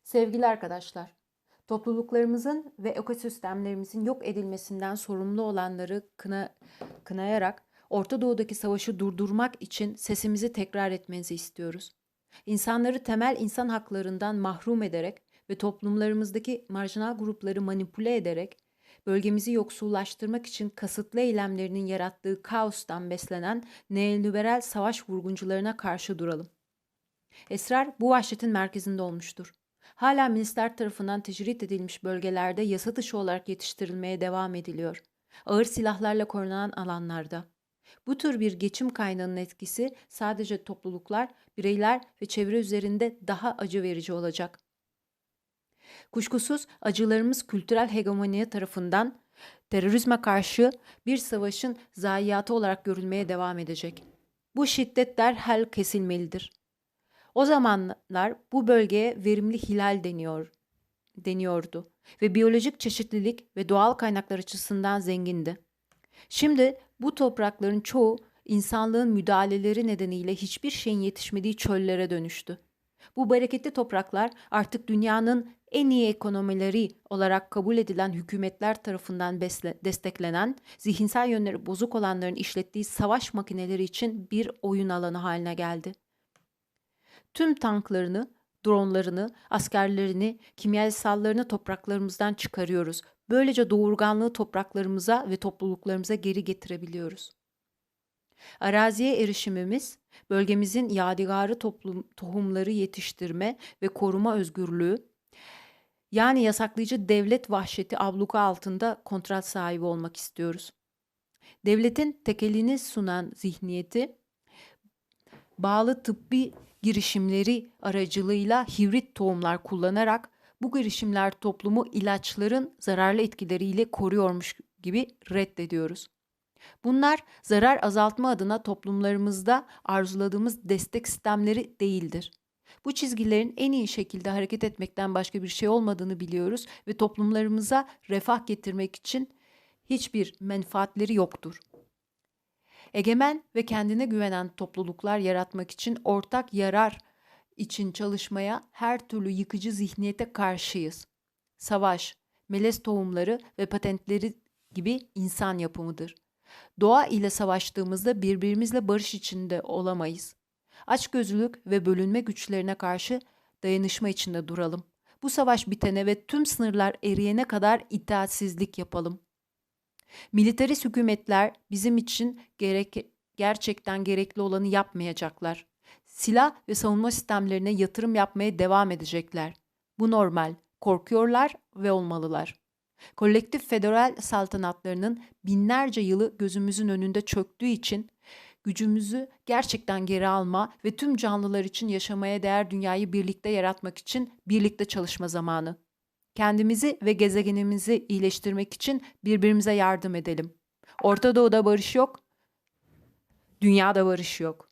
Sevgili arkadaşlar, topluluklarımızın ve ekosistemlerimizin yok edilmesinden sorumlu olanları kınayarak Orta Doğu'daki savaşı durdurmak için sesimizi tekrar etmenizi istiyoruz. İnsanları temel insan haklarından mahrum ederek ve toplumlarımızdaki marjinal grupları manipüle ederek bölgemizi yoksullaştırmak için kasıtlı eylemlerinin yarattığı kaostan beslenen neoliberal savaş vurguncularına karşı duralım. Esrar bu vahşetin merkezinde olmuştur. Hala milisler tarafından tecrit edilmiş bölgelerde yasa dışı olarak yetiştirilmeye devam ediliyor. Ağır silahlarla korunan alanlarda. Bu tür bir geçim kaynağının etkisi sadece topluluklar, bireyler ve çevre üzerinde daha acı verici olacak. Kuşkusuz acılarımız kültürel hegemonya tarafından terörizme karşı bir savaşın zayiatı olarak görülmeye devam edecek. Bu şiddet derhal kesilmelidir. O zamanlar bu bölgeye verimli hilal deniyordu ve biyolojik çeşitlilik ve doğal kaynaklar açısından zengindi. Şimdi bu toprakların çoğu insanlığın müdahaleleri nedeniyle hiçbir şeyin yetişmediği çöllere dönüştü. Bu bereketli topraklar artık dünyanın en iyi ekonomileri olarak kabul edilen hükümetler tarafından desteklenen, zihinsel yönleri bozuk olanların işlettiği savaş makineleri için bir oyun alanı haline geldi. Tüm tanklarını, dronlarını, askerlerini, kimyasallarını topraklarımızdan çıkarıyoruz. Böylece doğurganlığı topraklarımıza ve topluluklarımıza geri getirebiliyoruz. Araziye erişimimiz, bölgemizin yadigarı tohumları yetiştirme ve koruma özgürlüğü, yani yasaklayıcı devlet vahşeti abluka altında kontrat sahibi olmak istiyoruz. Devletin tekelini sunan zihniyeti, bağlı tıbbi girişimleri aracılığıyla hibrit tohumlar kullanarak bu girişimler toplumu ilaçların zararlı etkileriyle koruyormuş gibi reddediyoruz. Bunlar zarar azaltma adına toplumlarımızda arzuladığımız destek sistemleri değildir. Bu çizgilerin en iyi şekilde hareket etmekten başka bir şey olmadığını biliyoruz ve toplumlarımıza refah getirmek için hiçbir menfaatleri yoktur. Egemen ve kendine güvenen topluluklar yaratmak için ortak yarar için çalışmaya her türlü yıkıcı zihniyete karşıyız. Savaş, melez tohumları ve patentleri gibi insan yapımıdır. Doğa ile savaştığımızda birbirimizle barış içinde olamayız. Açgözlülük ve bölünme güçlerine karşı dayanışma içinde duralım. Bu savaş bitene ve tüm sınırlar eriyene kadar itaatsizlik yapalım. Militarist hükümetler bizim için gerçekten gerekli olanı yapmayacaklar. Silah ve savunma sistemlerine yatırım yapmaya devam edecekler. Bu normal. Korkuyorlar ve olmalılar. Kolektif federal saltanatlarının binlerce yılı gözümüzün önünde çöktüğü için gücümüzü gerçekten geri alma ve tüm canlılar için yaşamaya değer dünyayı birlikte yaratmak için birlikte çalışma zamanı. Kendimizi ve gezegenimizi iyileştirmek için birbirimize yardım edelim. Orta Doğu'da barış yok, dünyada barış yok.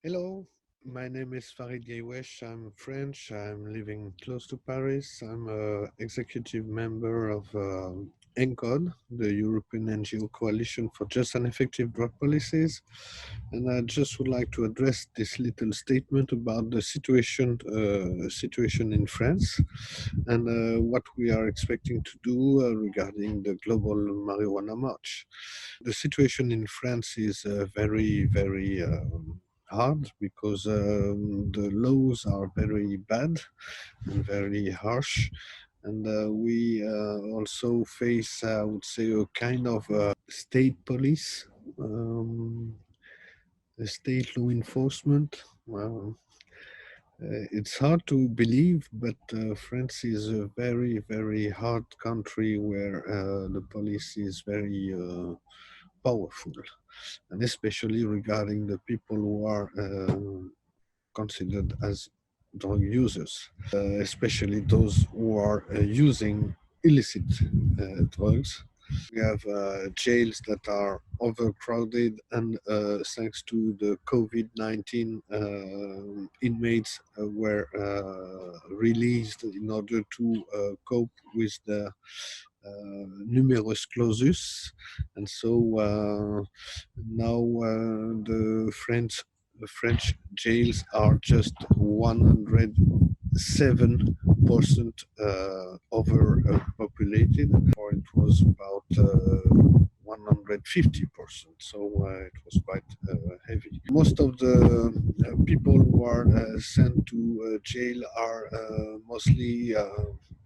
Hello, my name is Farid Gaywesh. I'm French. I'm living close to Paris. I'm an executive member of ENCOD, the European NGO Coalition for Just and Effective Drug Policies. And I just would like to address this little statement about the situation in France and what we are expecting to do regarding the global marijuana march. The situation in France is very hard because the laws are very bad and very harsh. And we also face, I would say, a kind of state police, a state law enforcement. It's hard to believe, but France is a very hard country where the police is very powerful, and especially regarding the people who are considered as drug users, especially those who are using illicit drugs. We have jails that are overcrowded, and thanks to the COVID-19, inmates were released in order to cope with the numerous clauses, and so now the French jails are just 107% overpopulated, or it was about 150%, so it was quite heavy. Most of the people who are sent to jail are mostly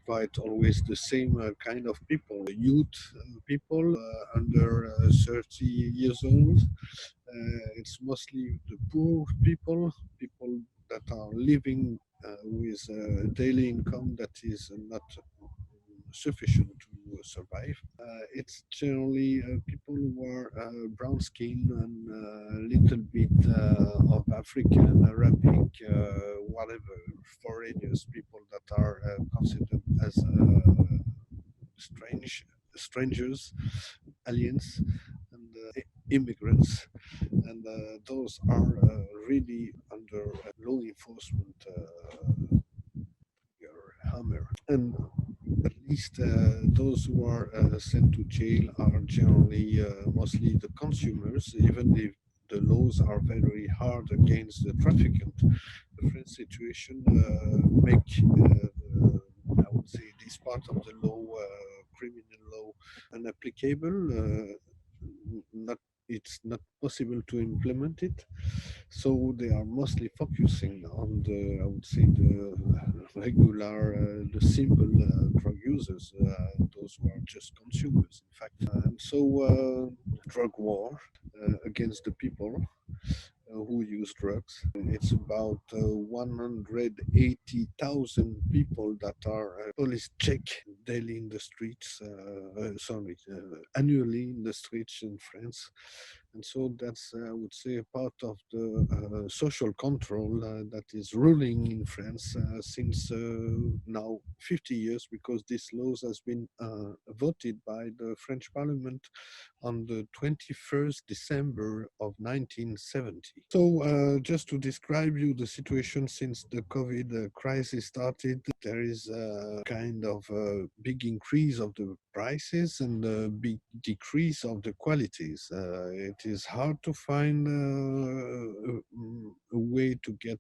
quite always the same kind of people, youth people under 30 years old. It's mostly the poor people, people that are living with a daily income that is not sufficient to survive. It's generally people who are brown skin and a little bit of African, Arabic, whatever, foreigners, people that are considered as strangers, aliens, and immigrants, and those are really under law enforcement hammer. And at least those who are sent to jail are generally mostly the consumers, even if the laws are very hard against the trafficant. The French situation make I would say this part of the law, criminal law, unapplicable. Not It's not possible to implement it, so they are mostly focusing on the, I would say, the regular, the simple drug users, those who are just consumers, in fact. And so, drug war against the people who use drugs. It's about 180,000 people that are police check daily in the streets, annually in the streets in France. And so that's, I would say, a part of the social control that is ruling in France since now 50 years, because this law has been voted by the French Parliament on the 21st December of 1970. So just to describe you the situation since the COVID crisis started, there is a kind of a big increase of the prices and a big decrease of the qualities. It is hard to find a way to get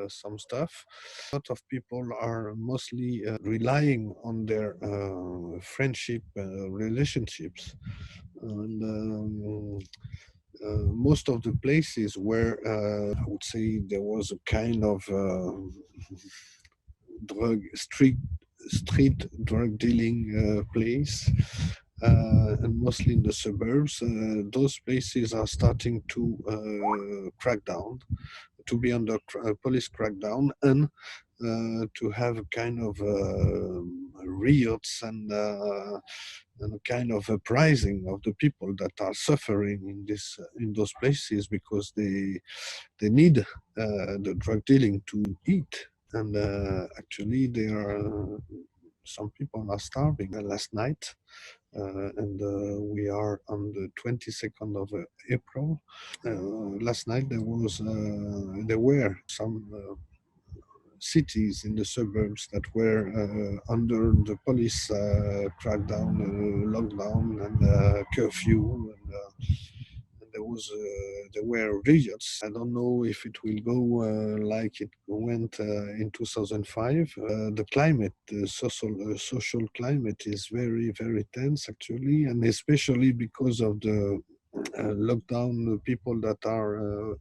some stuff. A lot of people are mostly relying on their friendship relationships. And most of the places where I would say there was a kind of street drug dealing place, and mostly in the suburbs, those places are starting to crack down, to be under police crackdown, and to have a kind of riots and a kind of uprising of the people that are suffering in those places, because they need the drug dealing to eat, and actually some people are starving. Last night, and we are on the 22nd of April. Last night there were some cities in the suburbs that were under the police crackdown, lockdown, and curfew, and there were riots. I don't know if it will go like it went in 2005. The climate, the social climate, is very, very tense actually, and especially because of the lockdown, people that are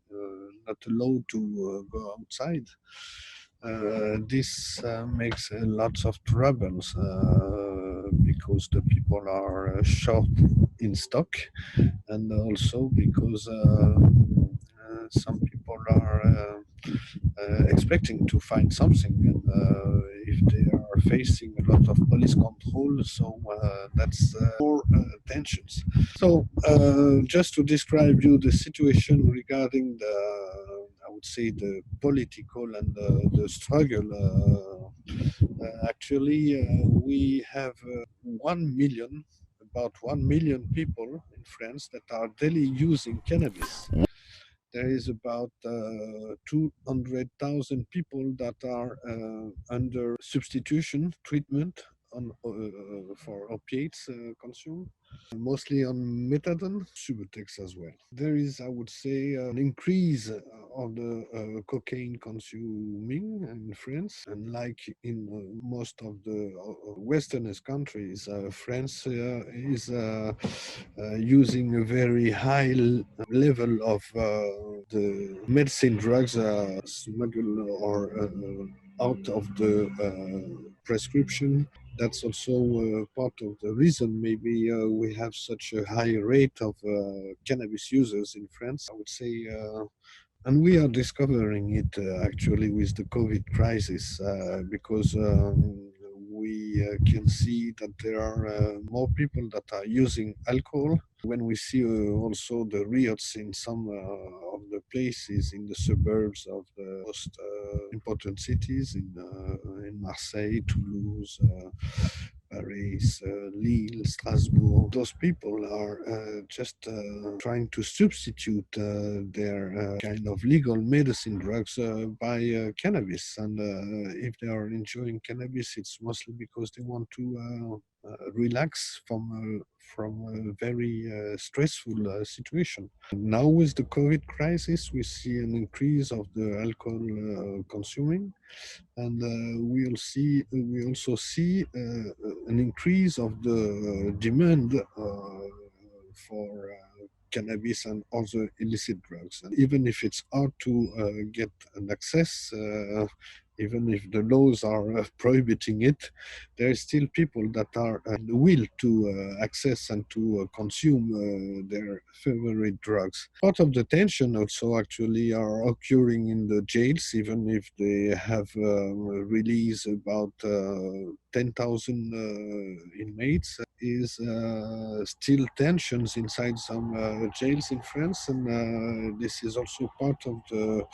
not allowed to go outside. This makes lots of troubles because the people are short in stock, and also because some people are expecting to find something, and if they are facing a lot of police control, so that's more tensions. So just to describe you the situation regarding I would say the political and the struggle. Actually, we have 1 million, about 1 million people in France that are daily using cannabis. There is about 200,000 people that are under substitution treatment on for opiates consumed, mostly on methadone, Subutex as well. There is, I would say, an increase of the cocaine consuming in France, and like in most of the Westernist countries, France is using a very high level of the medicine drugs smuggled or out of the prescription. That's also part of the reason maybe we have such a high rate of cannabis users in France. I would say, and we are discovering it actually with the COVID crisis because we can see that there are more people that are using alcohol. When we see also the riots in some of the places in the suburbs of the most important cities in Marseille, Toulouse, Paris, Lille, Strasbourg, those people are just trying to substitute their kind of legal medicine drugs by cannabis. And if they are enjoying cannabis, it's mostly because they want to relax from a very stressful situation. Now with the COVID crisis, we see an increase of the alcohol consuming, and we also see an increase of the demand for cannabis and other illicit drugs. And even if it's hard to get an access, even if the laws are prohibiting it, there are still people that are the will to access and to consume their favorite drugs. Part of the tension also actually are occurring in the jails, even if they have released about 10,000 inmates, is still tensions inside some jails in France, and this is also part of the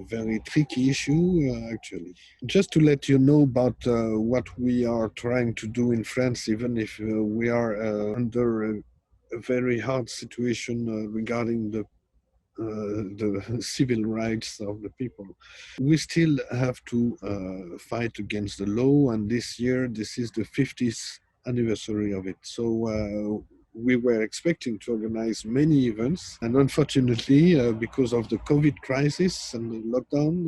very tricky issue actually. Just to let you know about what we are trying to do in France, even if we are under a very hard situation regarding the civil rights of the people. We still have to fight against the law, and this year, this is the 50th anniversary of it. So we were expecting to organize many events, and unfortunately, because of the COVID crisis and the lockdown,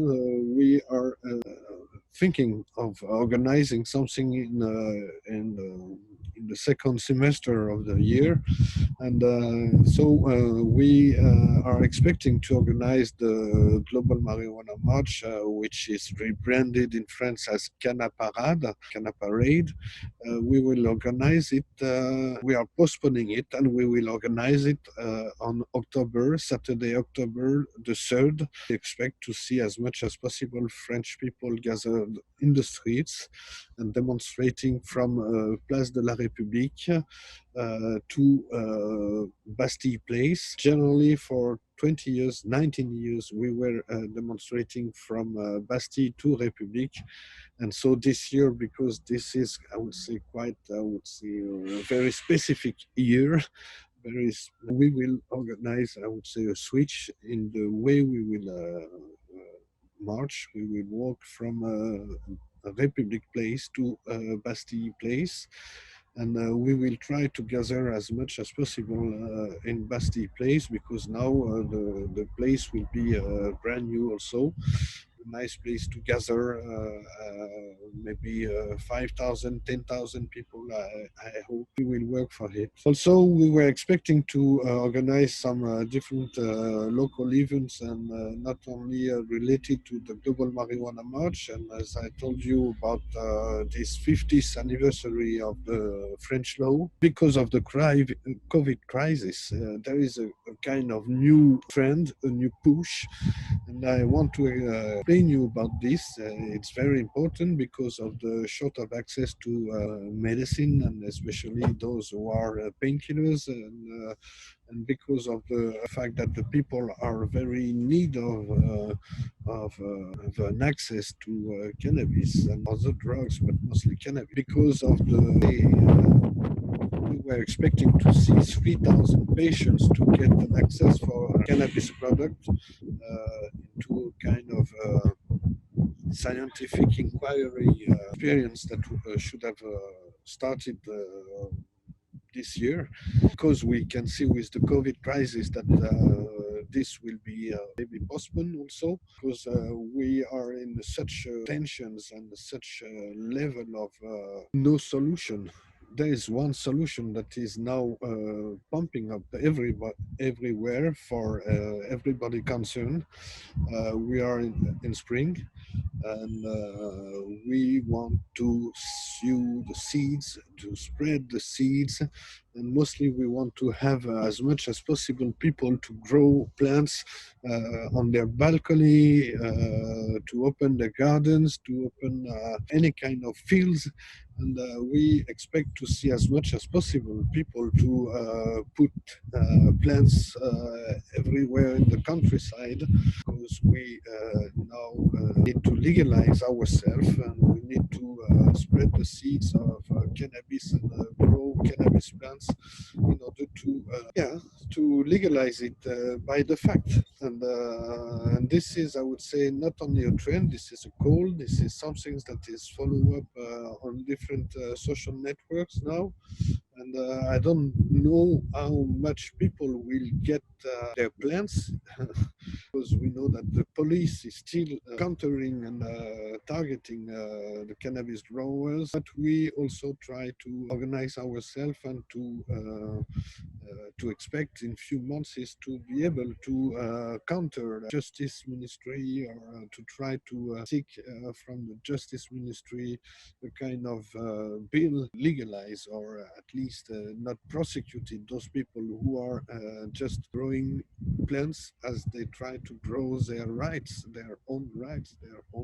we are thinking of organizing something in the second semester of the year. And so we are expecting to organize the Global Marijuana March, which is rebranded in France as Canna Parade. We will organize it. We are postponing it, and we will organize it on Saturday, October the 3rd. We expect to see as much as possible French people gathered in the streets and demonstrating from Place de la République to Bastille Place. Generally for 20 years, 19 years, we were demonstrating from Bastille to République. And so this year, because this is, I would say, a very specific year, we will organize, I would say, a switch in the way we will march. We will walk from République Place to Bastille Place. And we will try to gather as much as possible in Bastille Place, because now the place will be brand new also. A nice place to gather, maybe 5,000, 10,000 people. I hope we will work for it. Also, we were expecting to organize some different local events, and not only related to the Global Marijuana March. And as I told you about this 50th anniversary of the French law, because of the COVID crisis, there is a kind of new trend, a new push. And I want to explain you about this. It's very important because of the short of access to medicine, and especially those who are painkillers, and because of the fact that the people are very in need of an access to cannabis and other drugs, but mostly cannabis. Because of we were expecting to see 3,000 patients to get an access for a cannabis product into a kind of scientific inquiry experience that should have started this year, because we can see with the COVID crisis that this will be maybe postponed also, because we are in such tensions and such level of no solution. There is one solution that is now pumping up everywhere for everybody concerned. We are in spring, and we want to sow the seeds, to spread the seeds, and mostly we want to have as much as possible people to grow plants on their balcony, to open their gardens, to open any kind of fields. And we expect to see as much as possible people to put plants everywhere in the countryside, because we now need to legalize ourselves, and we need to spread the seeds of cannabis and grow cannabis plants in order to legalize it by the fact. And this is, I would say, not only a trend, this is a call, this is something that is followed up on different social networks now. And I don't know how much people will get their plants, because we know that the police is still countering and targeting the cannabis growers. But we also try to organize ourselves and to expect in few months is to be able to counter the Justice Ministry, or to try to seek from the Justice Ministry a kind of bill legalize, or at least not prosecuted those people who are just growing plants as they try to grow their rights, their own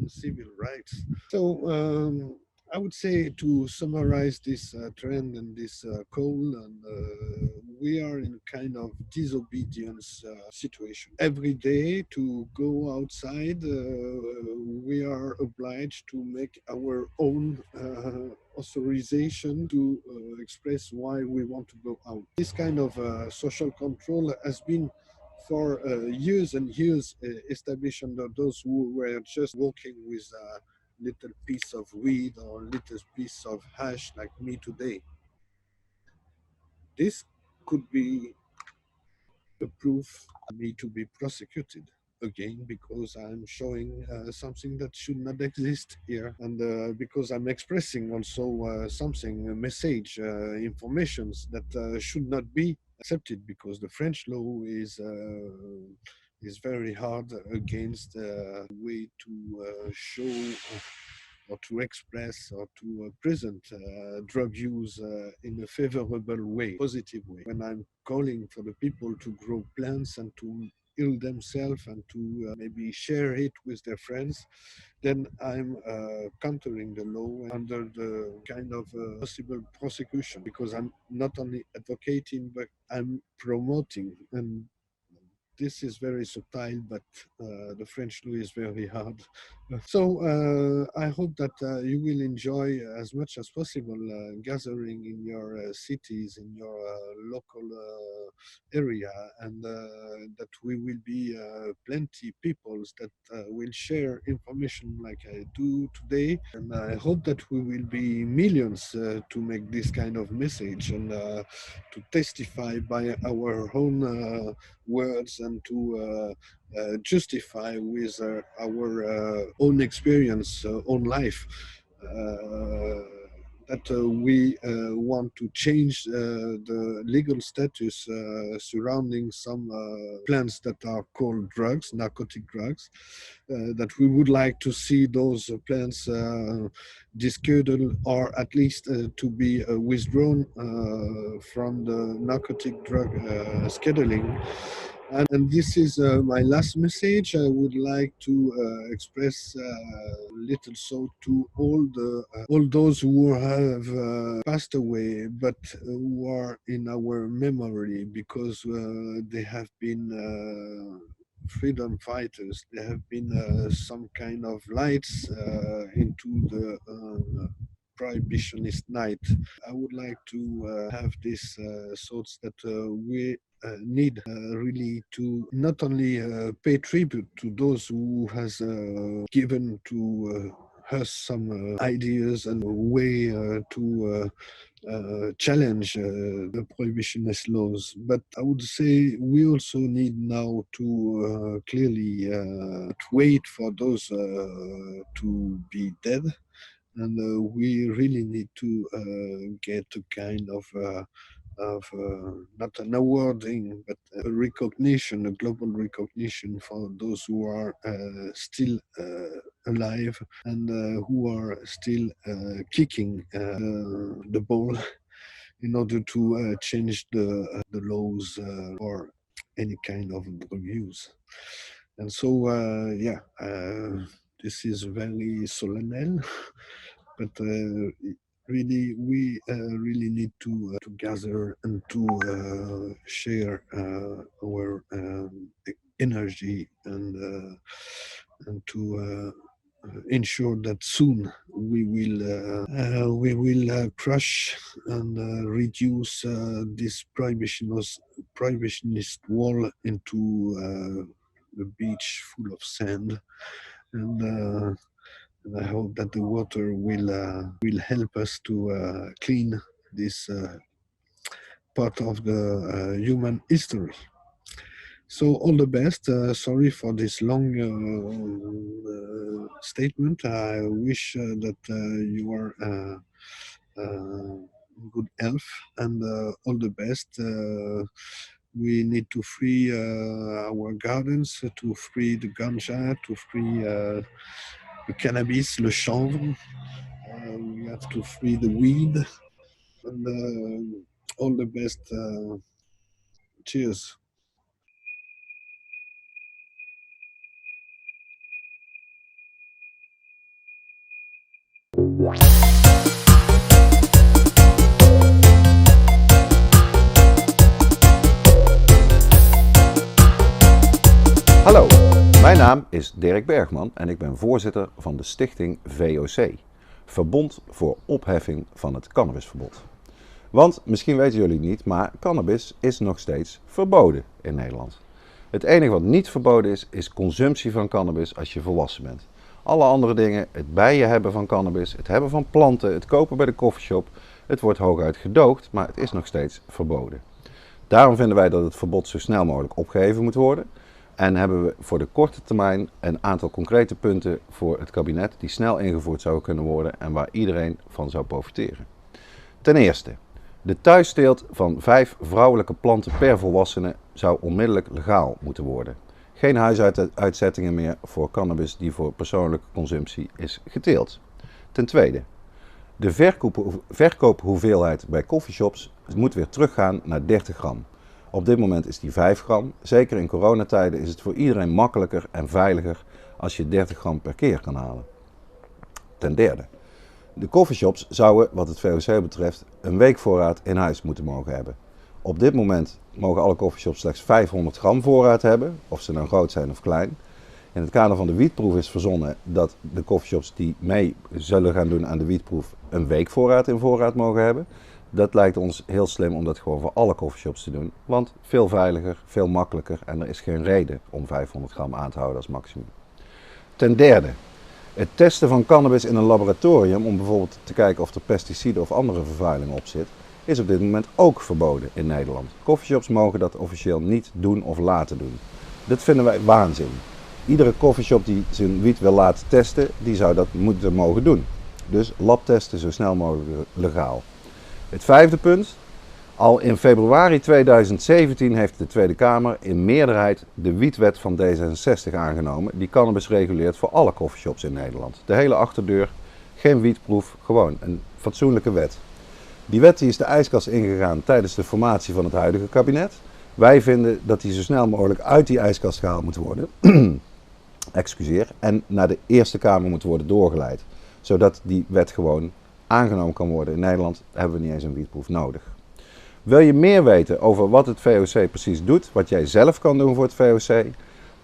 civil rights. So I would say, to summarize this trend and this call, and we are in kind of disobedience situation. Every day to go outside, we are obliged to make our own authorization to express why we want to go out. This kind of social control has been for years and years established under those who were just walking with a little piece of weed or little piece of hash, like me today. This could be a proof for me to be prosecuted again, because I'm showing something that should not exist here, and because I'm expressing also something, a message, informations that should not be accepted, because the French law is very hard against the way to show or to express or to present drug use in a favorable way, positive way. When I'm calling for the people to grow plants and to heal themselves and to maybe share it with their friends, then I'm countering the law under the kind of possible prosecution, because I'm not only advocating, but I'm promoting. And this is very subtle, but the French law is very hard. So I hope that you will enjoy as much as possible gathering in your cities, in your local area, and that we will be plenty peoples that will share information like I do today. And I hope that we will be millions to make this kind of message, and to testify by our own words, and to justify with our own experience, own life, that we want to change the legal status surrounding some plants that are called drugs, narcotic drugs, that we would like to see those plants discarded, or at least to be withdrawn from the narcotic drug scheduling. And this is my last message. I would like to express little so to all those who have passed away, but who are in our memory, because they have been freedom fighters. There have been some kind of lights into the prohibitionist night. I would like to have this thoughts that we need really to not only pay tribute to those who has given to us some ideas and a way to challenge the prohibitionist laws. But I would say we also need now to clearly wait for those to be dead. And we really need to get a kind of not an awarding, but a recognition, a global recognition for those who are still alive and who are still kicking the ball in order to change the laws for any kind of drug use. And so, this is very solemn, but really, we really need to gather and to share our energy and to ensure that soon we will crush and reduce this prohibitionist wall into a beach full of sand, and I hope that the water will help us to clean this part of the human history. So all the best. Sorry for this long statement. I wish that you are good health and all the best. We need to free our gardens, to free the ganja, to free le cannabis, le chanvre. We have to free the weed, and all the best. Cheers. Hallo, mijn naam is Dirk Bergman en ik ben voorzitter van de stichting VOC, Verbond voor Opheffing van het Cannabisverbod. Want, misschien weten jullie niet, maar cannabis is nog steeds verboden in Nederland. Het enige wat niet verboden is consumptie van cannabis als je volwassen bent. Alle andere dingen, het bij je hebben van cannabis, het hebben van planten, het kopen bij de koffieshop, het wordt hooguit gedoogd, maar het is nog steeds verboden. Daarom vinden wij dat het verbod zo snel mogelijk opgeheven moet worden. En hebben we voor de korte termijn een aantal concrete punten voor het kabinet die snel ingevoerd zouden kunnen worden en waar iedereen van zou profiteren. Ten eerste, de thuisteelt van 5 vrouwelijke planten per volwassene zou onmiddellijk legaal moeten worden. Geen huisuitzettingen meer voor cannabis die voor persoonlijke consumptie is geteeld. Ten tweede, de verkoophoeveelheid bij coffeeshops moet weer teruggaan naar 30 gram. Op dit moment is die 5 gram. Zeker in coronatijden is het voor iedereen makkelijker en veiliger als je 30 gram per keer kan halen. Ten derde, de coffeeshops zouden wat het VOC betreft een weekvoorraad in huis moeten mogen hebben. Op dit moment mogen alle coffeeshops slechts 500 gram voorraad hebben, of ze nou groot zijn of klein. In het kader van de wietproef is verzonnen dat de coffeeshops die mee zullen gaan doen aan de wietproef een weekvoorraad in voorraad mogen hebben. Dat lijkt ons heel slim om dat gewoon voor alle coffeeshops te doen, want veel veiliger, veel makkelijker en er is geen reden om 500 gram aan te houden als maximum. Ten derde, het testen van cannabis in een laboratorium om bijvoorbeeld te kijken of er pesticiden of andere vervuiling op zit, is op dit moment ook verboden in Nederland. Coffeeshops mogen dat officieel niet doen of laten doen. Dat vinden wij waanzin. Iedere coffeeshop die zijn wiet wil laten testen, die zou dat moeten mogen doen. Dus labtesten zo snel mogelijk legaal. Het vijfde punt. Al in februari 2017 heeft de Tweede Kamer in meerderheid de wietwet van D66 aangenomen, die cannabis reguleert voor alle coffeeshops in Nederland. De hele achterdeur, geen wietproef, gewoon een fatsoenlijke wet. Die wet die is de ijskast ingegaan tijdens de formatie van het huidige kabinet. Wij vinden dat die zo snel mogelijk uit die ijskast gehaald moet worden. Excuseer. En naar de Eerste Kamer moet worden doorgeleid. Zodat die wet gewoon aangenomen kan worden. In Nederland hebben we niet eens een wietproef nodig. Wil je meer weten over wat het VOC precies doet, wat jij zelf kan doen voor het VOC?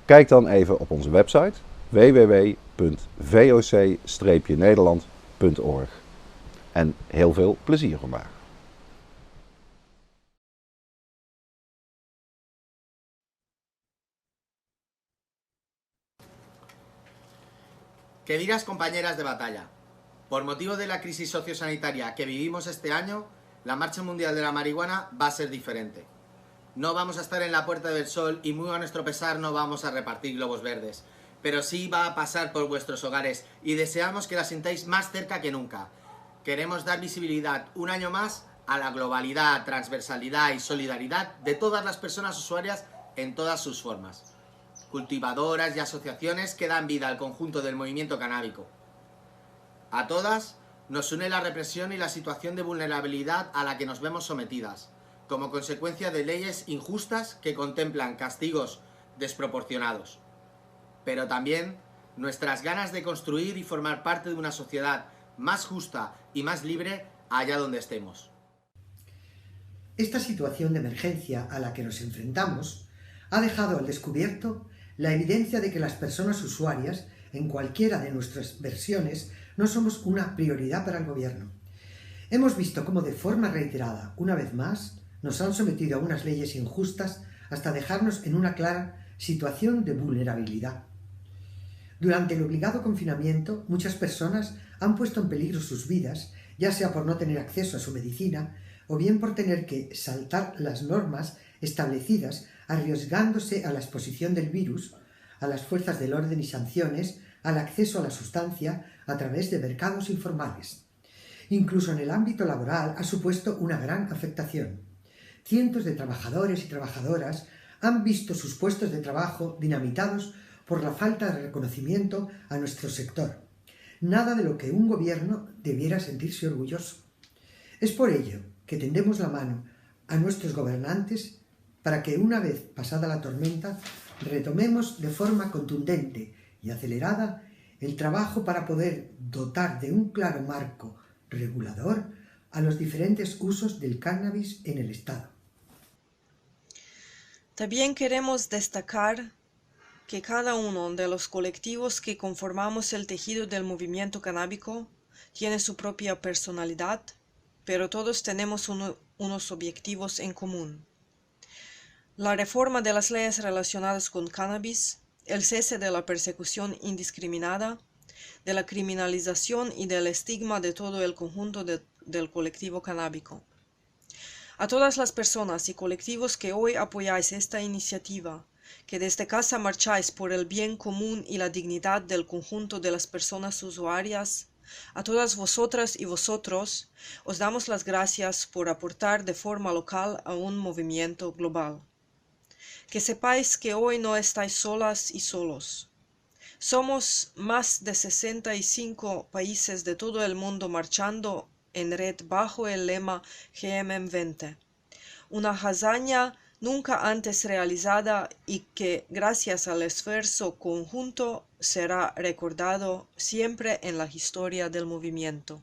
Kijk dan even op onze website www.voc-nederland.org. En heel veel plezier vandaag. Queridas compañeras de batalla, por motivo de la crisis sociosanitaria que vivimos este año, la Marcha Mundial de la Marihuana va a ser diferente. No vamos a estar en la Puerta del Sol y muy a nuestro pesar no vamos a repartir globos verdes, pero sí va a pasar por vuestros hogares y deseamos que la sintáis más cerca que nunca. Queremos dar visibilidad un año más a la globalidad, transversalidad y solidaridad de todas las personas usuarias en todas sus formas. Cultivadoras y asociaciones que dan vida al conjunto del movimiento canábico. A todas nos une la represión y la situación de vulnerabilidad a la que nos vemos sometidas, como consecuencia de leyes injustas que contemplan castigos desproporcionados. Pero también nuestras ganas de construir y formar parte de una sociedad más justa y más libre allá donde estemos. Esta situación de emergencia a la que nos enfrentamos ha dejado al descubierto la evidencia de que las personas usuarias, en cualquiera de nuestras versiones, no somos una prioridad para el gobierno. Hemos visto cómo de forma reiterada, una vez más, nos han sometido a unas leyes injustas hasta dejarnos en una clara situación de vulnerabilidad. Durante el obligado confinamiento, muchas personas han puesto en peligro sus vidas, ya sea por no tener acceso a su medicina o bien por tener que saltar las normas establecidas, arriesgándose a la exposición del virus, a las fuerzas del orden y sanciones, al acceso a la sustancia a través de mercados informales. Incluso en el ámbito laboral ha supuesto una gran afectación. Cientos de trabajadores y trabajadoras han visto sus puestos de trabajo dinamitados por la falta de reconocimiento a nuestro sector. Nada de lo que un gobierno debiera sentirse orgulloso. Es por ello que tendemos la mano a nuestros gobernantes para que, una vez pasada la tormenta, retomemos de forma contundente y acelerada el trabajo para poder dotar de un claro marco regulador a los diferentes usos del cannabis en el Estado. También queremos destacar que cada uno de los colectivos que conformamos el tejido del movimiento canábico tiene su propia personalidad, pero todos tenemos unos objetivos en común. La reforma de las leyes relacionadas con cannabis, el cese de la persecución indiscriminada, de la criminalización y del estigma de todo el conjunto del colectivo canábico. A todas las personas y colectivos que hoy apoyáis esta iniciativa, que desde casa marcháis por el bien común y la dignidad del conjunto de las personas usuarias, a todas vosotras y vosotros os damos las gracias por aportar de forma local a un movimiento global. Que sepáis que hoy no estáis solas y solos. Somos más de 65 países de todo el mundo marchando en red bajo el lema GMM20, una hazaña nunca antes realizada y que, gracias al esfuerzo conjunto, será recordado siempre en la historia del movimiento.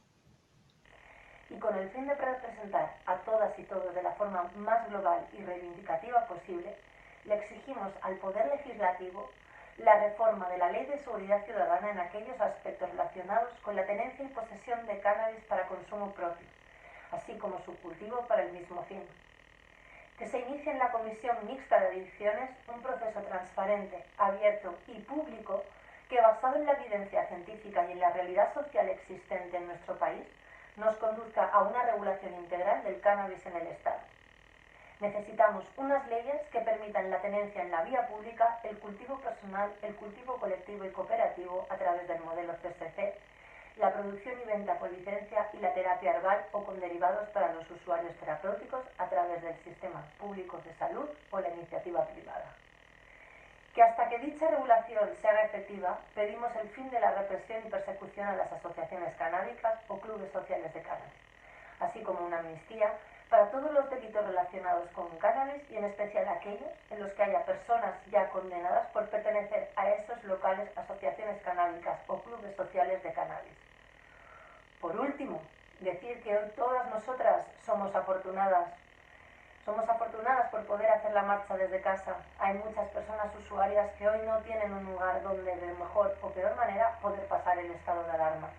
Y con el fin de representar a todas y todos de la forma más global y reivindicativa posible, le exigimos al Poder Legislativo la reforma de la Ley de Seguridad Ciudadana en aquellos aspectos relacionados con la tenencia y posesión de cannabis para consumo propio, así como su cultivo para el mismo fin. Que se inicie en la Comisión Mixta de Adicciones un proceso transparente, abierto y público que, basado en la evidencia científica y en la realidad social existente en nuestro país, nos conduzca a una regulación integral del cannabis en el Estado. Necesitamos unas leyes que permitan la tenencia en la vía pública, el cultivo personal, el cultivo colectivo y cooperativo a través del modelo CSC, la producción y venta por licencia y la terapia herbal o con derivados para los usuarios terapéuticos a través del sistema público de salud o la iniciativa privada. Que hasta que dicha regulación se haga efectiva, pedimos el fin de la represión y persecución a las asociaciones canábicas o clubes sociales de cannabis, así como una amnistía para todos los delitos relacionados con cannabis y en especial aquellos en los que haya personas ya condenadas por pertenecer a esos locales, asociaciones canábicas o clubes sociales de cannabis. Por último, decir que hoy todas nosotras somos afortunadas por poder hacer la marcha desde casa. Hay muchas personas usuarias que hoy no tienen un lugar donde de mejor o peor manera poder pasar el estado de alarma.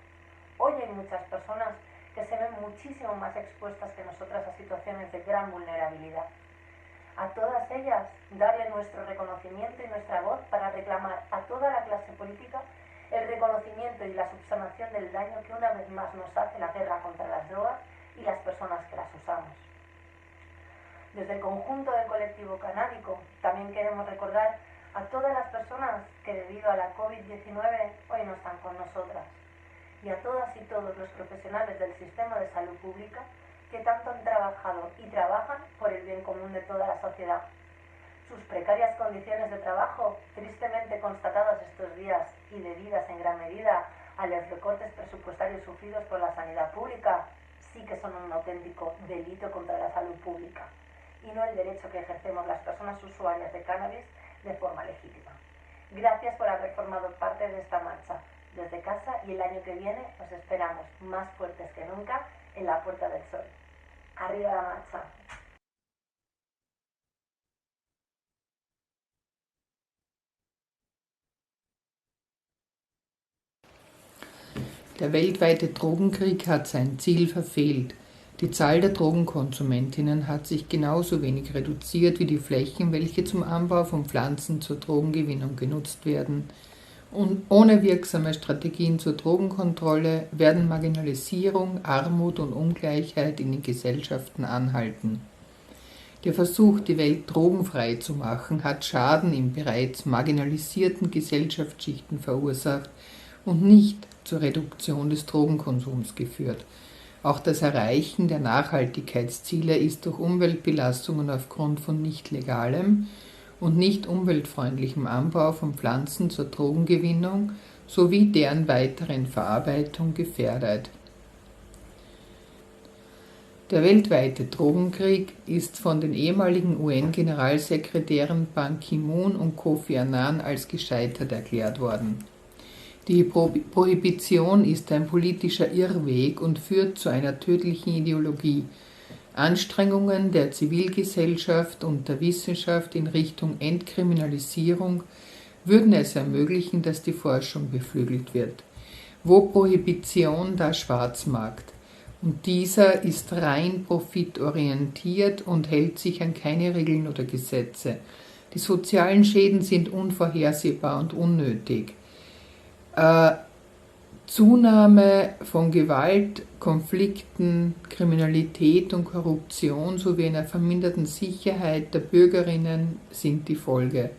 Hoy hay muchas personas que se ven muchísimo más expuestas que nosotras a situaciones de gran vulnerabilidad. A todas ellas, darle nuestro reconocimiento y nuestra voz para reclamar a toda la clase política el reconocimiento y la subsanación del daño que una vez más nos hace la guerra contra las drogas y las personas que las usamos. Desde el conjunto del colectivo canábico también queremos recordar a todas las personas que debido a la COVID-19 hoy no están con nosotras y a todas y todos los profesionales del sistema de salud pública que tanto han trabajado y trabajan por el bien común de toda la sociedad. Sus precarias condiciones de trabajo, tristemente constatadas estos días y debidas en gran medida a los recortes presupuestarios sufridos por la sanidad pública, sí que son un auténtico delito contra la salud pública y no el derecho que ejercemos las personas usuarias de cannabis de forma legítima. Gracias por haber formado parte de esta marcha desde casa y el año que viene os esperamos más fuertes que nunca en la Puerta del Sol. ¡Arriba la marcha! Der weltweite Drogenkrieg hat sein Ziel verfehlt. Die Zahl der Drogenkonsumentinnen hat sich genauso wenig reduziert wie die Flächen, welche zum Anbau von Pflanzen zur Drogengewinnung genutzt werden. Und ohne wirksame Strategien zur Drogenkontrolle werden Marginalisierung, Armut und Ungleichheit in den Gesellschaften anhalten. Der Versuch, die Welt drogenfrei zu machen, hat Schaden in bereits marginalisierten Gesellschaftsschichten verursacht und nicht zur Reduktion des Drogenkonsums geführt. Auch das Erreichen der Nachhaltigkeitsziele ist durch Umweltbelastungen aufgrund von nicht legalem und nicht umweltfreundlichem Anbau von Pflanzen zur Drogengewinnung sowie deren weiteren Verarbeitung gefährdet. Der weltweite Drogenkrieg ist von den ehemaligen UN-Generalsekretären Ban Ki-moon und Kofi Annan als gescheitert erklärt worden. Die Prohibition ist ein politischer Irrweg und führt zu einer tödlichen Ideologie. Anstrengungen der Zivilgesellschaft und der Wissenschaft in Richtung Entkriminalisierung würden es ermöglichen, dass die Forschung beflügelt wird. Wo Prohibition, da Schwarzmarkt. Und dieser ist rein profitorientiert und hält sich an keine Regeln oder Gesetze. Die sozialen Schäden sind unvorhersehbar und unnötig. Zunahme von Gewalt, Konflikten, Kriminalität und Korruption sowie einer verminderten Sicherheit der Bürgerinnen sind die Folge.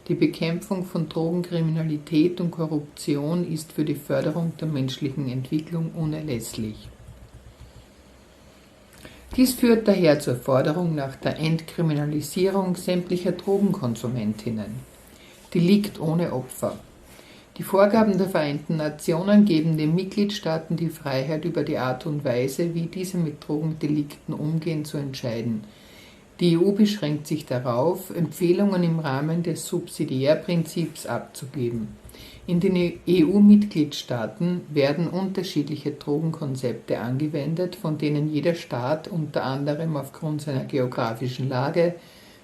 Die Bekämpfung von Drogenkriminalität und Korruption ist für die Förderung der menschlichen Entwicklung unerlässlich. Dies führt daher zur Forderung nach der Entkriminalisierung sämtlicher Drogenkonsumentinnen. Delikt ohne Opfer. Die Vorgaben der Vereinten Nationen geben den Mitgliedstaaten die Freiheit, über die Art und Weise, wie diese mit Drogendelikten umgehen, zu entscheiden. Die EU beschränkt sich darauf, Empfehlungen im Rahmen des Subsidiärprinzips abzugeben. In den EU-Mitgliedstaaten werden unterschiedliche Drogenkonzepte angewendet, von denen jeder Staat unter anderem aufgrund seiner geografischen Lage,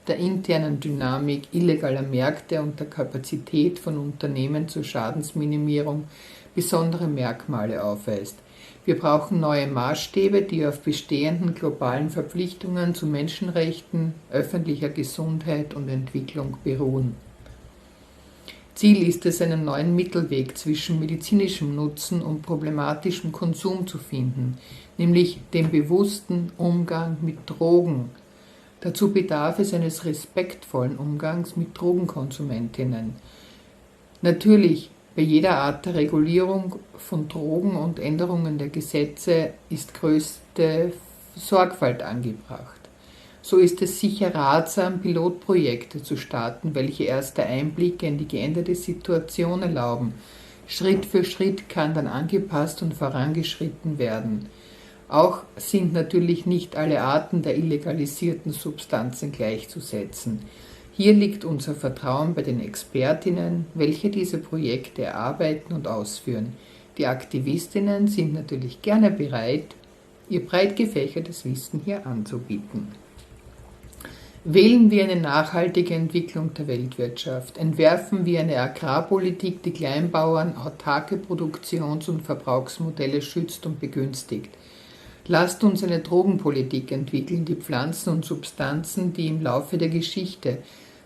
der internen Dynamik illegaler Märkte und der Kapazität von Unternehmen zur Schadensminimierung besondere Merkmale aufweist. Wir brauchen neue Maßstäbe, die auf bestehenden globalen Verpflichtungen zu Menschenrechten, öffentlicher Gesundheit und Entwicklung beruhen. Ziel ist es, einen neuen Mittelweg zwischen medizinischem Nutzen und problematischem Konsum zu finden, nämlich den bewussten Umgang mit Drogen. Dazu bedarf es eines respektvollen Umgangs mit Drogenkonsumentinnen. Natürlich, bei jeder Art der Regulierung von Drogen und Änderungen der Gesetze ist größte Sorgfalt angebracht. So ist es sicher ratsam, Pilotprojekte zu starten, welche erste Einblicke in die geänderte Situation erlauben. Schritt für Schritt kann dann angepasst und vorangeschritten werden. Auch sind natürlich nicht alle Arten der illegalisierten Substanzen gleichzusetzen. Hier liegt unser Vertrauen bei den Expertinnen, welche diese Projekte erarbeiten und ausführen. Die Aktivistinnen sind natürlich gerne bereit, ihr breit gefächertes Wissen hier anzubieten. Wählen wir eine nachhaltige Entwicklung der Weltwirtschaft, entwerfen wir eine Agrarpolitik, die Kleinbauern, autarke Produktions- und Verbrauchsmodelle schützt und begünstigt. Lasst uns eine Drogenpolitik entwickeln, die Pflanzen und Substanzen, die im Laufe der Geschichte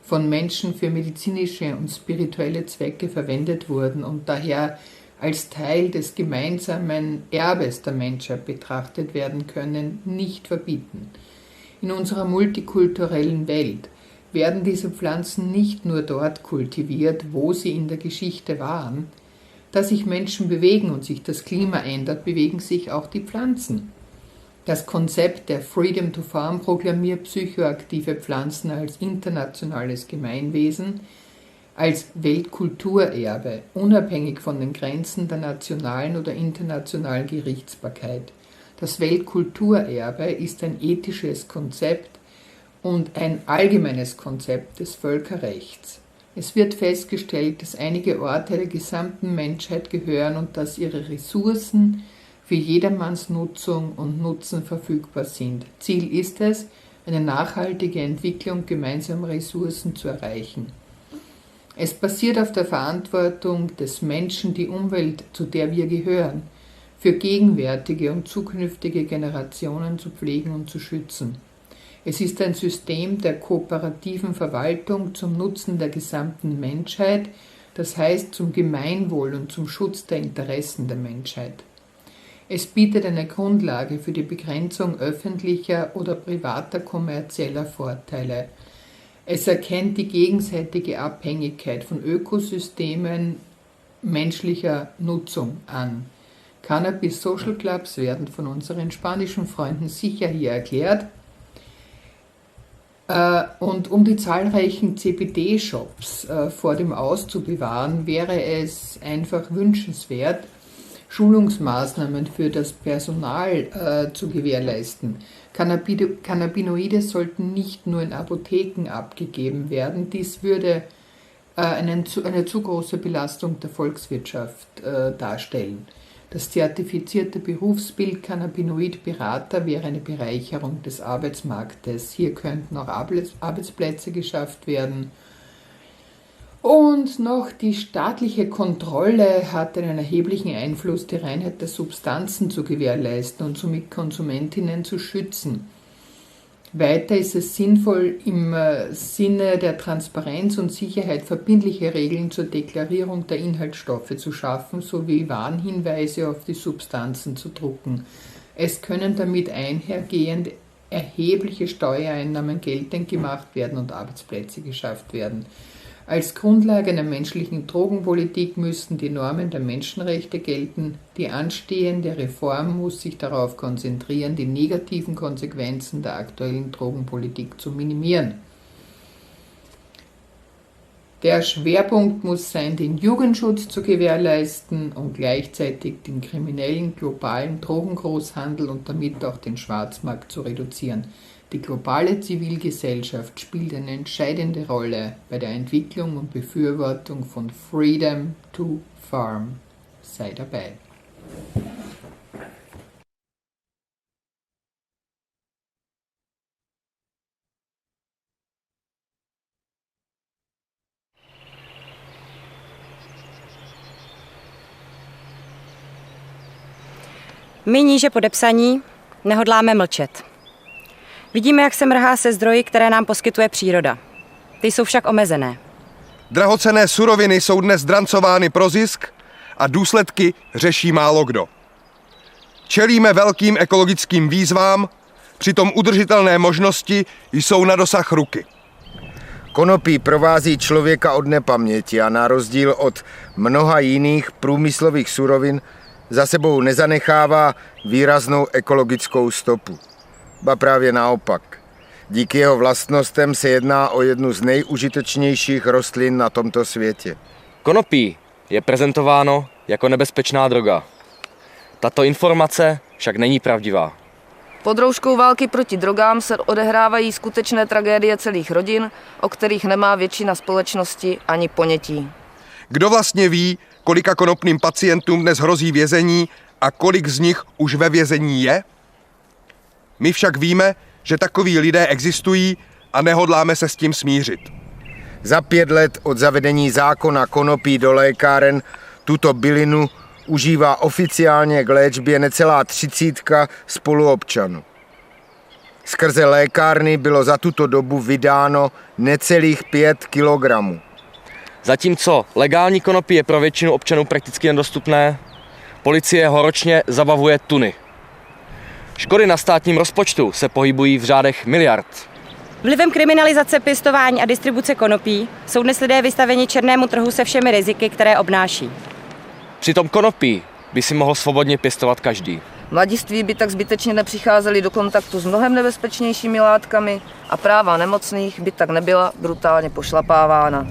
von Menschen für medizinische und spirituelle Zwecke verwendet wurden und daher als Teil des gemeinsamen Erbes der Menschheit betrachtet werden können, nicht verbieten. In unserer multikulturellen Welt werden diese Pflanzen nicht nur dort kultiviert, wo sie in der Geschichte waren. Da sich Menschen bewegen und sich das Klima ändert, bewegen sich auch die Pflanzen. Das Konzept der Freedom to Farm proklamiert psychoaktive Pflanzen als internationales Gemeinwesen, als Weltkulturerbe, unabhängig von den Grenzen der nationalen oder internationalen Gerichtsbarkeit. Das Weltkulturerbe ist ein ethisches Konzept und ein allgemeines Konzept des Völkerrechts. Es wird festgestellt, dass einige Orte der gesamten Menschheit gehören und dass ihre Ressourcen für jedermanns Nutzung und Nutzen verfügbar sind. Ziel ist es, eine nachhaltige Entwicklung gemeinsamer Ressourcen zu erreichen. Es basiert auf der Verantwortung des Menschen, die Umwelt, zu der wir gehören, für gegenwärtige und zukünftige Generationen zu pflegen und zu schützen. Es ist ein System der kooperativen Verwaltung zum Nutzen der gesamten Menschheit, das heißt zum Gemeinwohl und zum Schutz der Interessen der Menschheit. Es bietet eine Grundlage für die Begrenzung öffentlicher oder privater kommerzieller Vorteile. Es erkennt die gegenseitige Abhängigkeit von Ökosystemen menschlicher Nutzung an. Cannabis Social Clubs werden von unseren spanischen Freunden sicher hier erklärt. Und um die zahlreichen CBD-Shops vor dem Aus zu bewahren, wäre es einfach wünschenswert, Schulungsmaßnahmen für das Personal zu gewährleisten. Cannabinoide sollten nicht nur in Apotheken abgegeben werden. Dies würde eine zu große Belastung der Volkswirtschaft darstellen. Das zertifizierte Berufsbild Cannabinoid-Berater wäre eine Bereicherung des Arbeitsmarktes. Hier könnten auch Arbeitsplätze geschafft werden. Und noch die staatliche Kontrolle hat einen erheblichen Einfluss, die Reinheit der Substanzen zu gewährleisten und somit Konsumentinnen zu schützen. Weiter ist es sinnvoll, im Sinne der Transparenz und Sicherheit verbindliche Regeln zur Deklarierung der Inhaltsstoffe zu schaffen, sowie Warnhinweise auf die Substanzen zu drucken. Es können damit einhergehend erhebliche Steuereinnahmen geltend gemacht werden und Arbeitsplätze geschafft werden. Als Grundlage einer menschlichen Drogenpolitik müssten die Normen der Menschenrechte gelten. Die anstehende Reform muss sich darauf konzentrieren, die negativen Konsequenzen der aktuellen Drogenpolitik zu minimieren. Der Schwerpunkt muss sein, den Jugendschutz zu gewährleisten und gleichzeitig den kriminellen globalen Drogengroßhandel und damit auch den Schwarzmarkt zu reduzieren. Die globale Zivilgesellschaft spielt eine entscheidende Rolle bei der Entwicklung und Befürwortung von Freedom to Farm. Sei dabei. My níže podepsaní nehodláme mlčet. Vidíme, jak se mrhá se zdroji, které nám poskytuje příroda. Ty jsou však omezené. Drahocenné suroviny jsou dnes drancovány pro zisk a důsledky řeší málo kdo. Čelíme velkým ekologickým výzvám, přitom udržitelné možnosti jsou na dosah ruky. Konopí provází člověka od nepaměti a na rozdíl od mnoha jiných průmyslových surovin za sebou nezanechává výraznou ekologickou stopu. Ba právě naopak. Díky jeho vlastnostem se jedná o jednu z nejužitečnějších rostlin na tomto světě. Konopí je prezentováno jako nebezpečná droga. Tato informace však není pravdivá. Pod rouškou války proti drogám se odehrávají skutečné tragédie celých rodin, o kterých nemá většina společnosti ani ponětí. Kdo vlastně ví, kolika konopným pacientům dnes hrozí vězení a kolik z nich už ve vězení je? My však víme, že takoví lidé existují a nehodláme se s tím smířit. Za 5 let od zavedení zákona konopí do lékáren tuto bylinu užívá oficiálně k léčbě necelá 30 spoluobčanů. Skrze lékárny bylo za tuto dobu vydáno necelých 5 kilogramů. Zatímco legální konopí je pro většinu občanů prakticky nedostupné, policie ho ročně zabavuje tuny. Škody na státním rozpočtu se pohybují v řádech miliard. Vlivem kriminalizace pěstování a distribuce konopí jsou dnes lidé vystaveni černému trhu se všemi riziky, které obnáší. Přitom konopí by si mohl svobodně pěstovat každý. Mladiství by tak zbytečně nepřicházeli do kontaktu s mnohem nebezpečnějšími látkami a práva nemocných by tak nebyla brutálně pošlapávána.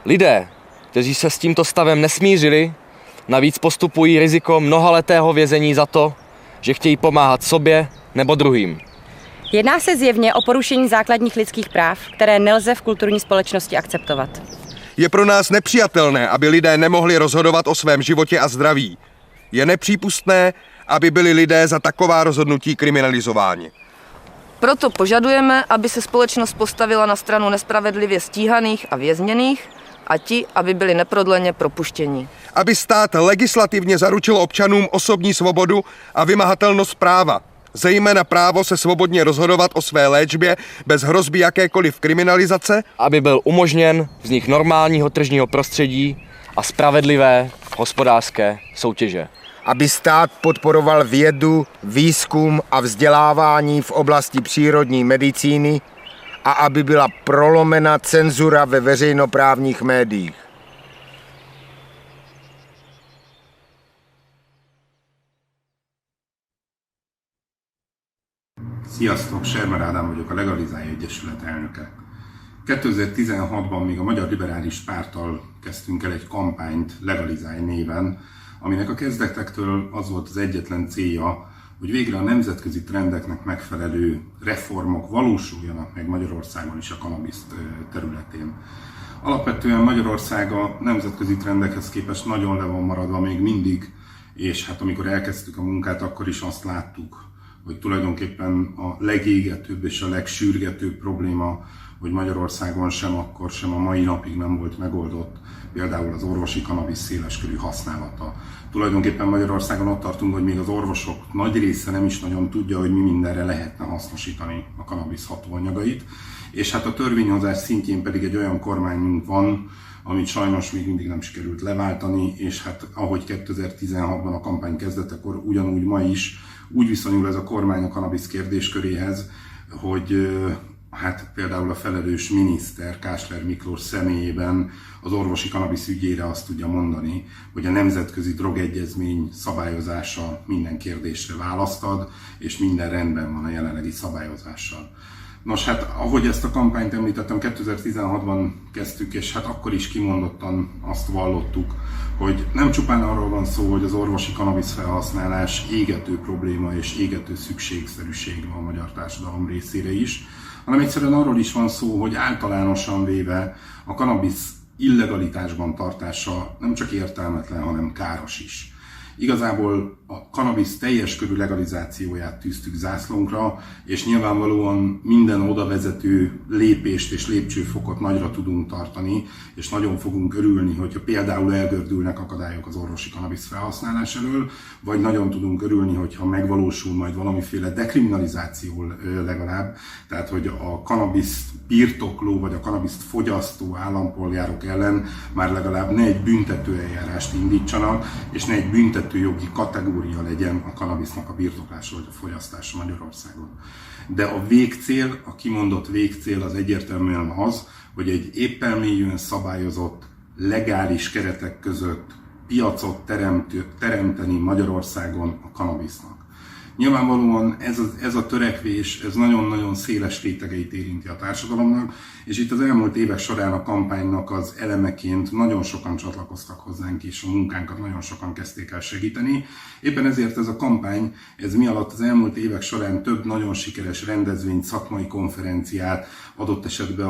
Lidé, kteří se s tímto stavem nesmířili, navíc postupují riziko mnohaletého vězení za to, že chtějí pomáhat sobě nebo druhým. Jedná se zjevně o porušení základních lidských práv, které nelze v kulturní společnosti akceptovat. Je pro nás nepřijatelné, aby lidé nemohli rozhodovat o svém životě a zdraví. Je nepřípustné, aby byli lidé za taková rozhodnutí kriminalizováni. Proto požadujeme, aby se společnost postavila na stranu nespravedlivě stíhaných a vězněných a ti, aby byli neprodleně propuštěni. Aby stát legislativně zaručil občanům osobní svobodu a vymahatelnost práva, zejména právo se svobodně rozhodovat o své léčbě bez hrozby jakékoliv kriminalizace. Aby byl umožněn vznik normálního tržního prostředí a spravedlivé hospodářské soutěže. Aby stát podporoval vědu, výzkum a vzdělávání v oblasti přírodní medicíny a aby byla prolomena cenzura ve veřejnoprávních médiích. Sziasztok, Sermer Ádám vagyok, a Legalizáció Egyesület elnöke. 2016-ban még a Magyar Liberális Párttal kezdtünk el egy kampányt Legalizálj néven, aminek a kezdetektől az volt az egyetlen célja, hogy végre a nemzetközi trendeknek megfelelő reformok valósuljanak meg Magyarországon is a kannabisz területén. Alapvetően Magyarország a nemzetközi trendekhez képest nagyon le van maradva még mindig, és hát amikor elkezdtük a munkát, akkor is azt láttuk, hogy tulajdonképpen a legégetőbb és a legsürgetőbb probléma, hogy Magyarországon sem akkor, sem a mai napig nem volt megoldott, például az orvosi kannabisz széleskörű használata. Tulajdonképpen Magyarországon ott tartunk, hogy még az orvosok nagy része nem is nagyon tudja, hogy mi mindenre lehetne hasznosítani a kannabisz hatóanyagait, és hát a törvényhozás szintjén pedig egy olyan kormányunk van, amit sajnos még mindig nem sikerült leváltani, és hát ahogy 2016-ban a kampány kezdetekor, ugyanúgy ma is úgy viszonyul ez a kormány a kannabisz kérdésköréhez, hogy hát például a felelős miniszter Kásler Miklós személyében az orvosi kannabisz ügyére azt tudja mondani, hogy a Nemzetközi Drogegyezmény szabályozása minden kérdésre választ ad, és minden rendben van a jelenlegi szabályozással. Nos, hát ahogy ezt a kampányt említettem, 2016-ban kezdtük, és hát akkor is kimondottan azt vallottuk, hogy nem csupán arról van szó, hogy az orvosi kannabisz felhasználás égető probléma és égető szükségszerűség a magyar társadalom részére is, hanem egyszerűen arról is van szó, hogy általánosan véve a kannabisz illegalitásban tartása nem csak értelmetlen, hanem káros is. Igazából a kannabisz teljes körű legalizációját tűztük zászlónkra, és nyilvánvalóan minden oda vezető lépést és lépcsőfokot nagyra tudunk tartani, és nagyon fogunk örülni, hogyha például elgördülnek akadályok az orvosi kannabisz felhasználás elől, vagy nagyon tudunk örülni, hogyha megvalósul majd valamiféle dekriminalizáció legalább, tehát hogy a kannabisz birtokló vagy a kanabiszt fogyasztó állampolgárok ellen már legalább ne egy büntetőeljárást indítsanak, és ne egy büntetőjogi kategória legyen a kanabisznak a birtoklása vagy a fogyasztása Magyarországon. De a végcél, a kimondott végcél az egyértelműen az, hogy egy éppenmélyűen szabályozott, legális keretek között piacot teremteni Magyarországon a kanabisznak. Nyilvánvalóan ez a törekvés, ez nagyon-nagyon széles rétegeit érinti a társadalomnak, és itt az elmúlt évek során a kampánynak az elemeként nagyon sokan csatlakoztak hozzánk, és a munkánkat nagyon sokan kezdték el segíteni. Éppen ezért ez a kampány, ez mi alatt az elmúlt évek során több nagyon sikeres rendezvényt, szakmai konferenciát, adott esetben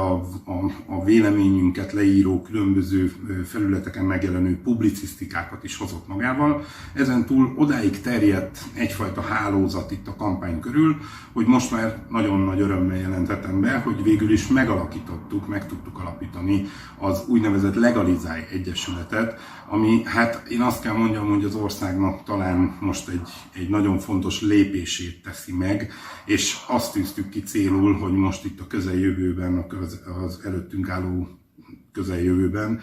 a véleményünket leíró különböző felületeken megjelenő publicisztikákat is hozott magával. Ezen túl odáig terjedt egyfajta háló, hálózat itt a kampány körül, hogy most már nagyon nagy örömmel jelentettem be, hogy végül is meg tudtuk alapítani az úgynevezett Legalizálj Egyesületet, ami, hát én azt kell mondjam, hogy az országnak talán most egy nagyon fontos lépését teszi meg, és azt tűztük ki célul, hogy most itt a közeljövőben, az előttünk álló közeljövőben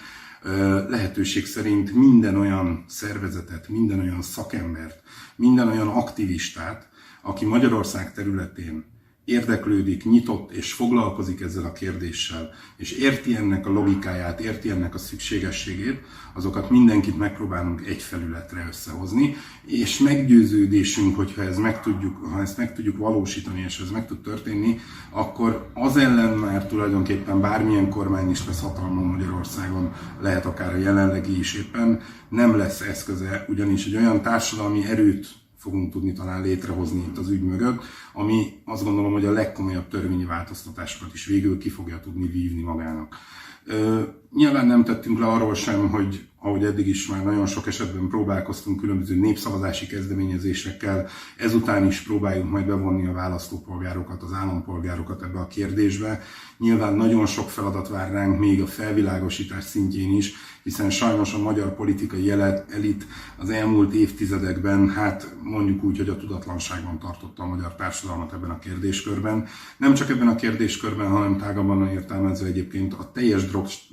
lehetőség szerint minden olyan szervezetet, minden olyan szakembert, minden olyan aktivistát, aki Magyarország területén érdeklődik, nyitott és foglalkozik ezzel a kérdéssel, és érti ennek a logikáját, érti ennek a szükségességét, azokat mindenkit megpróbálunk egy felületre összehozni, és meggyőződésünk, hogyha ezt meg tudjuk valósítani, és ez meg tud történni, akkor az ellen már tulajdonképpen bármilyen kormány is lesz hatalmon Magyarországon, lehet akár a jelenlegi is éppen, nem lesz eszköze, ugyanis egy olyan társadalmi erőt fogunk tudni talán létrehozni itt az ügy mögött, ami azt gondolom, hogy a legkomolyabb törvényi változtatásokat is végül ki fogja tudni vívni magának. Nyilván nem tettünk le arról sem, hogy ahogy eddig is már nagyon sok esetben próbálkoztunk különböző népszavazási kezdeményezésekkel, ezután is próbáljuk majd bevonni a választópolgárokat, az állampolgárokat ebbe a kérdésbe. Nyilván nagyon sok feladat vár ránk még a felvilágosítás szintjén is, hiszen sajnos a magyar politikai elit az elmúlt évtizedekben, hát mondjuk úgy, hogy a tudatlanságban tartotta a magyar társadalmat ebben a kérdéskörben. Nem csak ebben a kérdéskörben, hanem tágabban értelmezve egyébként a teljes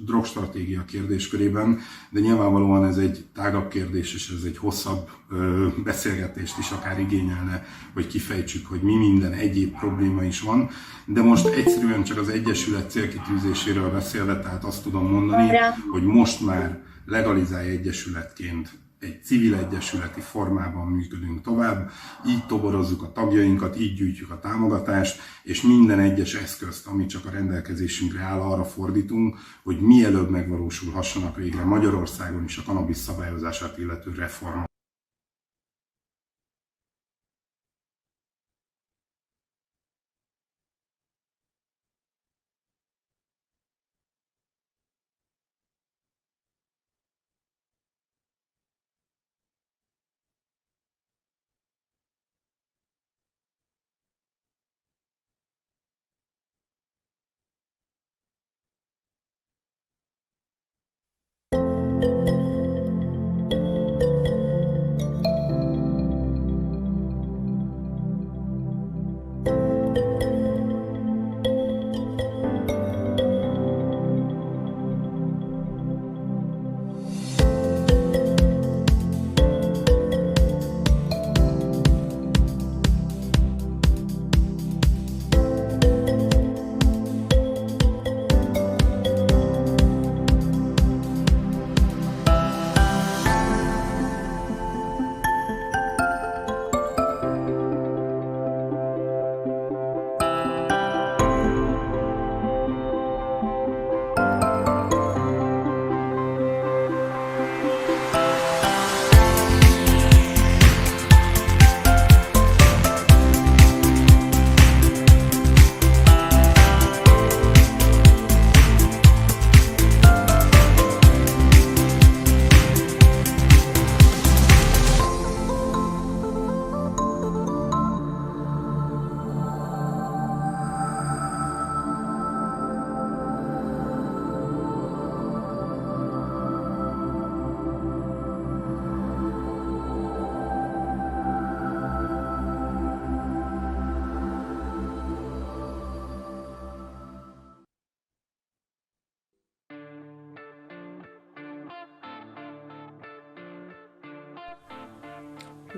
drogstratégia kérdéskörében, de nyilvánvalóan ez egy tágabb kérdés, és ez egy hosszabb beszélgetést is akár igényelne, hogy kifejtsük, hogy mi minden egyéb probléma is van. De most egyszerűen csak az Egyesület célkitűzéséről beszélve, tehát azt tudom mondani, hogy most már Legalizálj Egyesületként egy civil egyesületi formában működünk tovább, így toborozzuk a tagjainkat, így gyűjtjük a támogatást, és minden egyes eszközt, ami csak a rendelkezésünkre áll, arra fordítunk, hogy mielőbb megvalósulhassanak végre Magyarországon is a kannabisz szabályozását illető reformok.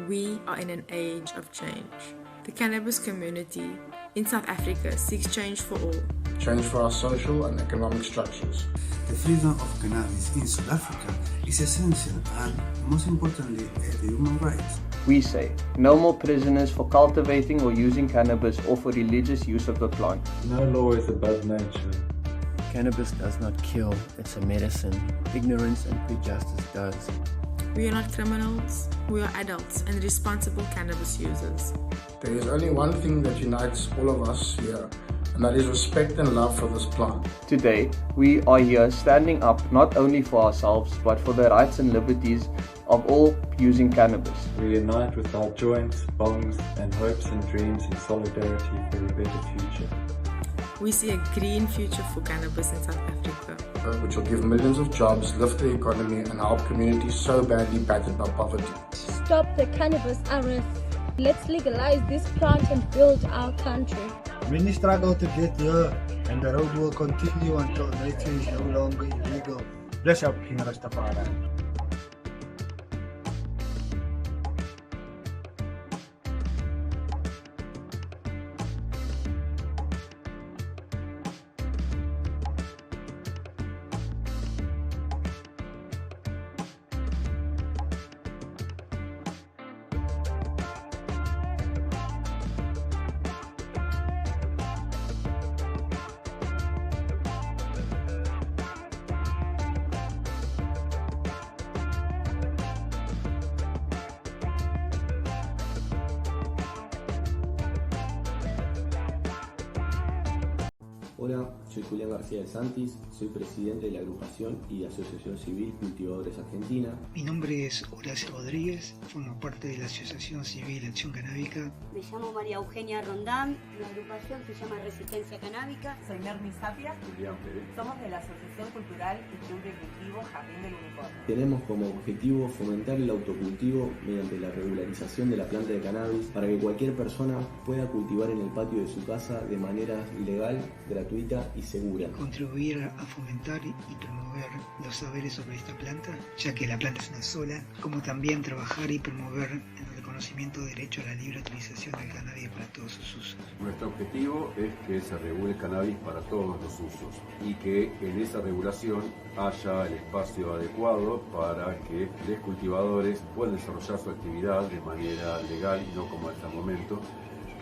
We are in an age of change. The cannabis community in South Africa seeks change for all. Change for our social and economic structures. The freedom of cannabis in South Africa is essential and, most importantly, a human right. We say no more prisoners for cultivating or using cannabis or for religious use of the plant. No law is above nature. Cannabis does not kill, it's a medicine. Ignorance and prejudice does. We are not criminals, we are adults and responsible cannabis users. There is only one thing that unites all of us here, and that is respect and love for this plant. Today, we are here standing up not only for ourselves, but for the rights and liberties of all using cannabis. We unite with our joints, bongs, and hopes and dreams in solidarity for a better future. We see a green future for cannabis in South Africa, which will give millions of jobs, lift the economy, and help communities so badly battered by poverty. Stop the cannabis arrest. Let's legalize this plant and build our country. Many struggle to get here, and the road will continue until nature is no longer illegal. Bless up, King Rastafari. Hola, soy Julián García de Santis, soy presidente de la agrupación y Asociación Civil Cultivadores Argentina. Mi nombre es Horacio Rodríguez, formo parte de la Asociación Civil Acción Canábica. Me llamo María Eugenia Rondán, la agrupación se llama Resistencia Canábica. Soy Mermi Sapia, somos de la Asociación Cultural y Club de Cultivo Jardín del Unicornio. Tenemos como objetivo fomentar el autocultivo mediante la regularización de la planta de cannabis para que cualquier persona pueda cultivar en el patio de su casa de manera legal, gratuita y segura. Contribuir a fomentar y promover los saberes sobre esta planta, ya que la planta es una sola, como también trabajar y promover el reconocimiento del derecho a la libre utilización del cannabis para todos sus usos. Nuestro objetivo es que se regule el cannabis para todos los usos y que en esa regulación haya el espacio adecuado para que los cultivadores puedan desarrollar su actividad de manera legal y no como hasta el momento,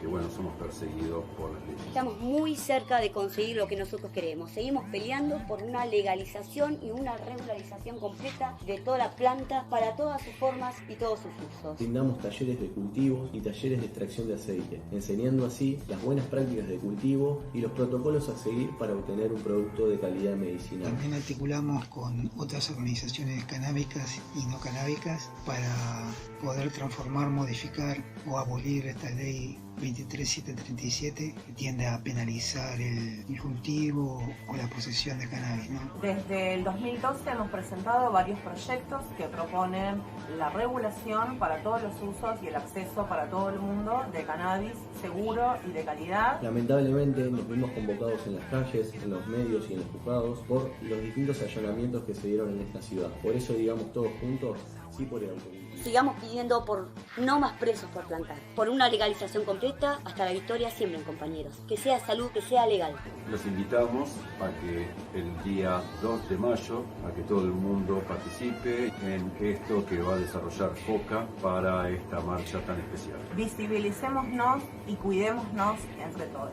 que bueno, somos perseguidos por las leyes. Estamos muy cerca de conseguir lo que nosotros queremos. Seguimos peleando por una legalización y una regularización completa de toda la planta para todas sus formas y todos sus usos. Brindamos talleres de cultivo y talleres de extracción de aceite, enseñando así las buenas prácticas de cultivo y los protocolos a seguir para obtener un producto de calidad medicinal. También articulamos con otras organizaciones canábicas y no canábicas para poder transformar, modificar o abolir esta ley 23737 que tiende a penalizar el cultivo o la posesión de cannabis, ¿no? Desde el 2012 hemos presentado varios proyectos que proponen la regulación para todos los usos y el acceso para todo el mundo de cannabis seguro y de calidad. Lamentablemente nos vimos convocados en las calles, en los medios y en los juzgados por los distintos allanamientos que se dieron en esta ciudad. Por eso digamos todos juntos, sí por el autocultivo. Sigamos pidiendo por no más presos por plantar, por una legalización completa hasta la victoria siempre, compañeros. Que sea salud, que sea legal. Los invitamos a que el día 2 de mayo, a que todo el mundo participe en esto que va a desarrollar FOCA para esta marcha tan especial. Visibilicémonos y cuidémonos entre todos.